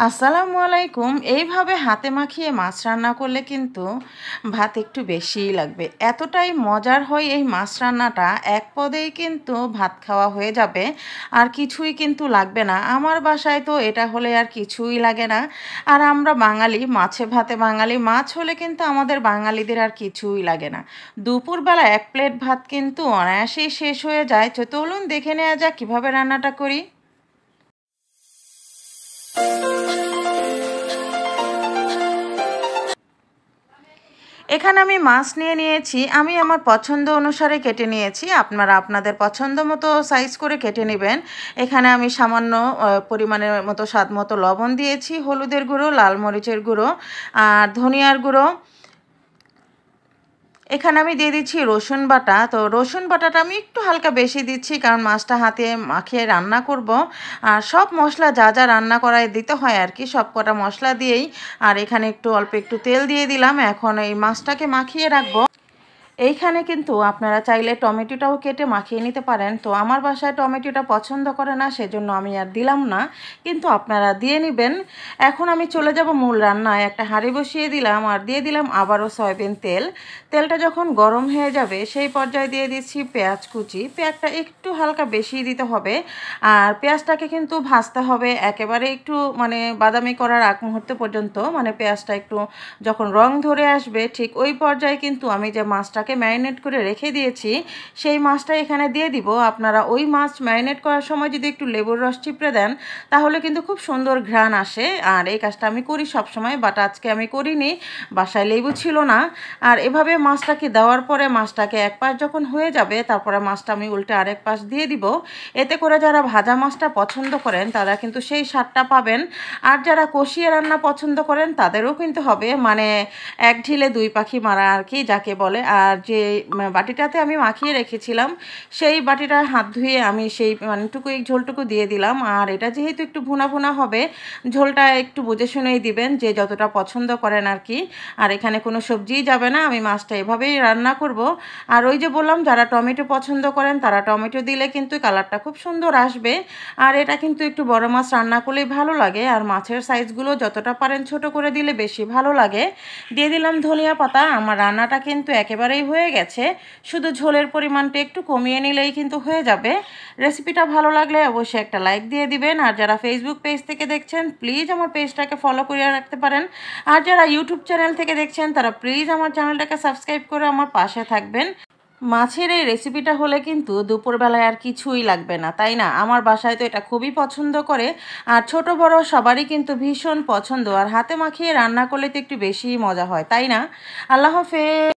আসসালামু আলাইকুম। এইভাবে হাতে মাখিয়ে মাছ রান্না করলে কিন্তু ভাত একটু বেশিই লাগবে। এতটাই মজার হয় এই মাছ রান্নাটা, এক পদেই কিন্তু ভাত খাওয়া হয়ে যাবে। আর কিছুই কিন্তু লাগবে না। আমার বাসায় তো এটা হলে আর কিছুই লাগে না। আর আমরা বাঙালি, মাছে ভাতে বাঙালি। মাছ হলে কিন্তু আমাদের বাঙালিদের আর কিছুই লাগে না। দুপুরবেলা ১ প্লেট ভাত কিন্তু অনায়াসেই শেষ হয়ে যায়। তো চলুন দেখে নেওয়া যাক কীভাবে রান্নাটা করি। এখানে আমি মাছ নিয়ে নিয়েছি। আমি আমার পছন্দ অনুসারে কেটে নিয়েছি। আপনারা আপনাদের পছন্দ মতো সাইজ করে কেটে নেবেন। এখানে আমি সামান্য পরিমাণের মতো স্বাদ মতো লবণ দিয়েছি, হলুদের গুঁড়ো, লাল মরিচের গুঁড়ো আর ধনিয়ার গুঁড়ো। এখানে আমি দিয়ে দিচ্ছি রসুন বাটা। তো রসুন বাটাটা আমি একটু হালকা বেশি দিচ্ছি, কারণ মাছটা হাতে মাখিয়ে রান্না করব। আর সব মশলা যা যা রান্না করায় দিতে হয় আর কি, সব কটা মশলা দিয়েই। আর এখানে একটু অল্প একটু তেল দিয়ে দিলাম। এখন এই মাছটাকে মাখিয়ে রাখবো। এইখানে কিন্তু আপনারা চাইলে টমেটোটাও কেটে মাখিয়ে নিতে পারেন। তো আমার বাসায় টমেটোটা পছন্দ করে না, সেজন্য আমি আর দিলাম না, কিন্তু আপনারা দিয়ে নেবেন। এখন আমি চলে যাব মূল রান্নায়। একটা হাঁড়ি বসিয়ে দিলাম আর দিয়ে দিলাম আবারও সয়াবিন তেল। তেলটা যখন গরম হয়ে যাবে সেই পর্যায়ে দিয়ে দিচ্ছি পেঁয়াজ কুচি। পেঁয়াজটা একটু হালকা বেশি দিতে হবে। আর পেঁয়াজটাকে কিন্তু ভাজতে হবে একেবারে একটু বাদামি করার আগ মুহূর্ত পর্যন্ত, পেঁয়াজটা একটু যখন রং ধরে আসবে ঠিক ওই পর্যায়ে কিন্তু আমি যে মাছটাকে ম্যারিনেট করে রেখে দিয়েছি সেই মাছটা এখানে দিয়ে দিব। আপনারা ওই মাছ ম্যারিনেট করার সময় যদি একটু লেবুর রস চিপড়ে দেন তাহলে কিন্তু খুব সুন্দর ঘ্রাণ আসে। আর এই কাজটা আমি করি সব সময়, বাট আজকে আমি করিনি, বাসায় লেবু ছিল না। আর এভাবে মাছটাকে দেওয়ার পরে মাছটাকে এক পাশ যখন হয়ে যাবে তারপরে মাছটা আমি উল্টে আরেক পাশ দিয়ে দিব। এতে করে যারা ভাজা মাছটা পছন্দ করেন তারা কিন্তু সেই স্বাদটা পাবেন। আর যারা কষিয়ে রান্না পছন্দ করেন তাদেরও কিন্তু হবে, এক ঢিলে দুই পাখি মারা আর কি যাকে বলে। আর যে বাটিটাতে আমি মাখিয়ে রেখেছিলাম সেই বাটিটা হাত ধুয়ে আমি সেই এই ঝোলটুকু দিয়ে দিলাম। আর এটা যেহেতু একটু ভুনা ভুনা হবে, ঝোলটা একটু বুঝে শুনেই দিবেন, যে যতটা পছন্দ করেন আর কি। আর এখানে কোনো সবজিই যাবে না, আমি মাছটা এভাবেই রান্না করব। আর ওই যে বললাম যারা টমেটো পছন্দ করেন তারা টমেটো দিলে কিন্তু কালারটা খুব সুন্দর আসবে। আর এটা কিন্তু একটু বড় মাছ রান্না করলেই ভালো লাগে। আর মাছের সাইজগুলো যতটা পারেন ছোট করে দিলে বেশি ভালো লাগে। দিয়ে দিলাম ধনিয়া পাতা। আমার রান্নাটা কিন্তু একেবারেই হয়ে গেছে, শুধু ঝোলের পরিমাণটা একটু কমিয়ে নিলেই কিন্তু হয়ে যাবে। রেসিপিটা ভালো লাগলে অবশ্যই একটা লাইক দিয়ে দিবেন। আর যারা ফেসবুক পেজ থেকে দেখছেন প্লিজ আমার পেজটাকে ফলো করে রাখতে পারেন। আর যারা ইউটিউব চ্যানেল থেকে দেখছেন তারা প্লিজ আমার চ্যানেলটাকে সাবস্ক্রাইব করে আমার পাশে থাকবেন। মাছের এই রেসিপিটা হলে কিন্তু দুপুরবেলায় আর কিছুই লাগবে না, তাই না? আমার বাসায় তো এটা খুবই পছন্দ করে। আর ছোট বড় সবারই কিন্তু ভীষণ পছন্দ। আর হাতে মাখিয়ে রান্না করলে তো একটু বেশিই মজা হয়, তাই না? আল্লাহ হাফেজ।